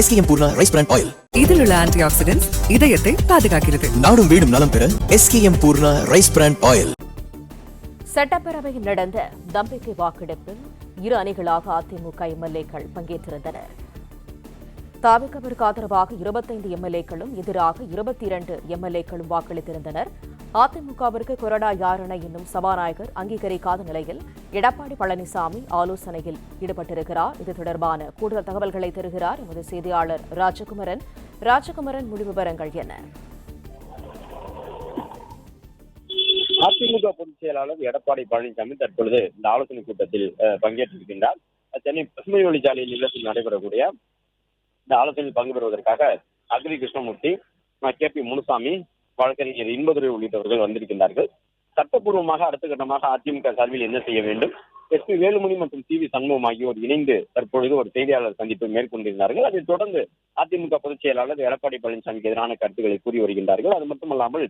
SKM Poorna rice bran oil. இதில் உள்ள anti oxidants இதயத்தை பாதுகாக்கிறது. நாடும் வீடும் நலம் பெற SKM Poorna rice bran oil. சட்டப்பேரவையில் நடந்த நம்பிக்கை வாக்கெடுப்பில் இரு அணிகளாக அதிமுக எம்எல்ஏக்கள் பங்கேற்றிருந்தனர். தவிகவிற்கு ஆதரவாக 25 எம்எல்ஏக்களும் எதிராக 22 எம்எல்ஏக்களும் வாக்களித்திருந்தனர். அதிமுகவிற்கு கொறடா யாரென இன்னும் சபாநாயகர் அங்கீகரிக்காத நிலையில் எடப்பாடி பழனிசாமி ஆலோசனையில் ஈடுபட்டிருக்கிறார். இது தொடர்பான கூடுதல் தகவல்களை தருகிறார் எமது செய்தியாளர் ராஜகுமரன். முழு விவரங்கள் என்ன? அதிமுக பொதுச் செயலாளர் எடப்பாடி பழனிசாமி தற்பொழுது இந்த ஆலோசனை கூட்டத்தில் பங்கேற்றிருக்கின்றார். சென்னை பசுமை வழிச்சாலையில் இல்லத்தில் நடைபெறக்கூடிய இந்த ஆலோசனையில் பங்கு பெறுவதற்காக அக்ரி கிருஷ்ணமூர்த்தி, KP முனுசாமி, வழக்கறிஞர் இன்பதுரை உள்ளிட்டவர்கள் வந்திருக்கின்றார்கள். சட்டப்பூர்வமாக அடுத்த கட்டமாக அதிமுக சார்பில் என்ன செய்ய வேண்டும், SP வேலுமணி மற்றும் CV சண்முகம் ஆகியோர் இணைந்து தற்பொழுது ஒரு செய்தியாளர் சந்திப்பை மேற்கொண்டிருந்தார்கள். அதைத் தொடர்ந்து அதிமுக பொதுச் செயலாளர் எடப்பாடி பழனிசாமிக்கு எதிரான கருத்துக்களை கூறி வருகின்றார்கள். அது மட்டுமல்லாமல்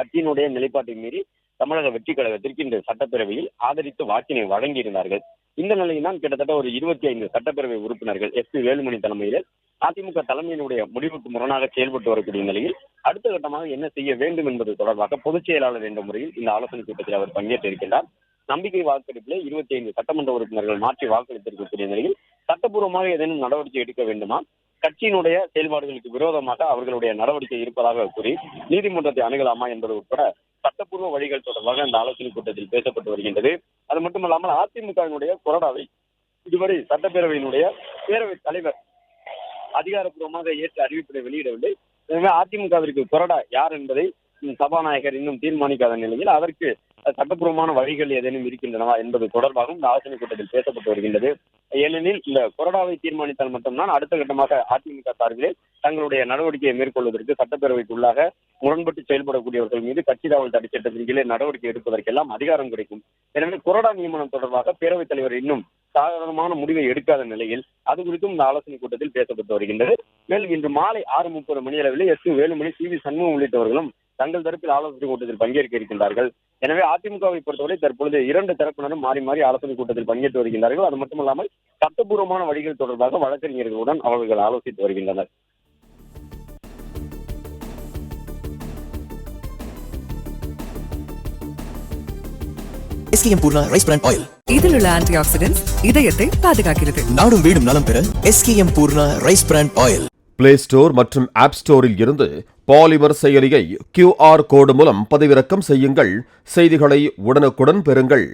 கட்சியினுடைய நிலைப்பாட்டை மீறி தமிழக வெற்றி கழகத்திற்கு இந்த சட்டப்பேரவையில் ஆதரித்து வாக்கினை வழங்கியிருந்தார்கள். இந்த நிலையில் தான் கிட்டத்தட்ட ஒரு 25 சட்டப்பேரவை உறுப்பினர்கள் SP வேலுமணி தலைமையில் அதிமுக தலைமையினுடைய முடிவுக்கு முரணாக செயல்பட்டு வரக்கூடிய நிலையில் அடுத்த கட்டமாக என்ன செய்ய வேண்டும் என்பது தொடர்பாக பொதுச் செயலாளர் என்ற முறையில் இந்த ஆலோசனை கூட்டத்தில் அவர் பங்கேற்றிருக்கிறார். நம்பிக்கை வாக்கெடுப்பில் 25 சட்டமன்ற உறுப்பினர்கள் மாற்றி வாக்களித்திருக்கக்கூடிய நிலையில் சட்டப்பூர்வமாக ஏதேனும் நடவடிக்கை எடுக்க வேண்டுமா, கட்சியினுடைய செயல்பாடுகளுக்கு விரோதமாக அவர்களுடைய நடவடிக்கை இருப்பதாக கூறி நீதிமன்றத்தை அணுகலாமா என்பது உட்பட சட்டப்பூர்வ வழிகள் தொடர்பாக இந்த ஆலோசனை கூட்டத்தில் பேசப்பட்டு வருகின்றது. அது மட்டுமல்லாமல் அதிமுகவினுடைய கொறடாவை இதுவரை சட்டப்பேரவையினுடைய பேரவைத் தலைவர் அதிகாரப்பூர்வமாக ஏற்று அறிவிப்பை வெளியிடவில்லை. எனவே அதிமுகவிற்கு கொறடா யார் என்பதை சபாநாயகர் இன்னும் தீர்மானிக்காத நிலையில் அதற்கு சட்டப்பூர்வமான வழிகள் ஏதேனும் இருக்கின்றனவா என்பது தொடர்பாகவும் இந்த ஆலோசனை கூட்டத்தில் பேசப்பட்டு வருகின்றது. ஏனெனில் இந்த கொறடாவை தீர்மானித்தால் மட்டும்தான் அடுத்த கட்டமாக அதிமுக சார்பிலே தங்களுடைய நடவடிக்கையை மேற்கொள்வதற்கு சட்டப்பேரவைக்குள்ளாக முரண்பட்டு செயல்படக்கூடியவர்கள் மீது கட்சி தாவல் தடை சட்டத்தின் கீழே நடவடிக்கை எடுப்பதற்கெல்லாம் அதிகாரம் கிடைக்கும். எனவே கொறடா நியமனம் தொடர்பாக பேரவைத் தலைவர் இன்னும் சாதாரணமான முடிவை எடுக்காத நிலையில் அது குறித்தும் இந்த ஆலோசனை கூட்டத்தில் பேசப்பட்டு வருகின்றது. மேலும் இன்று மாலை 6:30 மணி அளவில் SP வேலுமணி, CV சண்முகம் உள்ளிட்டவர்களும் தங்கள் தரப்பில் ஆலோசனை கூட்டத்தில் பங்கேற்க இருக்கின்றார்கள். எனவே அதிமுகவை பொறுத்தவரை தற்பொழுது 2 தரப்பினரும் மாறி மாறி ஆலோசனை கூட்டத்தில் பங்கேற்று வருகின்றார்கள். அது மட்டுமல்லாமல் சட்டப்பூர்வமான வழிகள் தொடர்பாக வழக்கறிஞர்களுடன் அவர்கள் ஆலோசித்து வருகின்றனர். SKM Poorna rice bran oil. இதில் உள்ள ஆன்டி ஆக்சிடென்ட்ஸ் இதயத்தை பாதுகாக்கிறது. நாடும் வீடும் நலம் பெற SKM Poorna rice bran oil. Play store மற்றும் ஆப் ஸ்டோரில் இருந்து பாலிமர் செயலியை QR கோடு மூலம் பதிவிறக்கம் செய்யுங்கள். செய்திகளை உடனுக்குடன் பெறுங்கள்.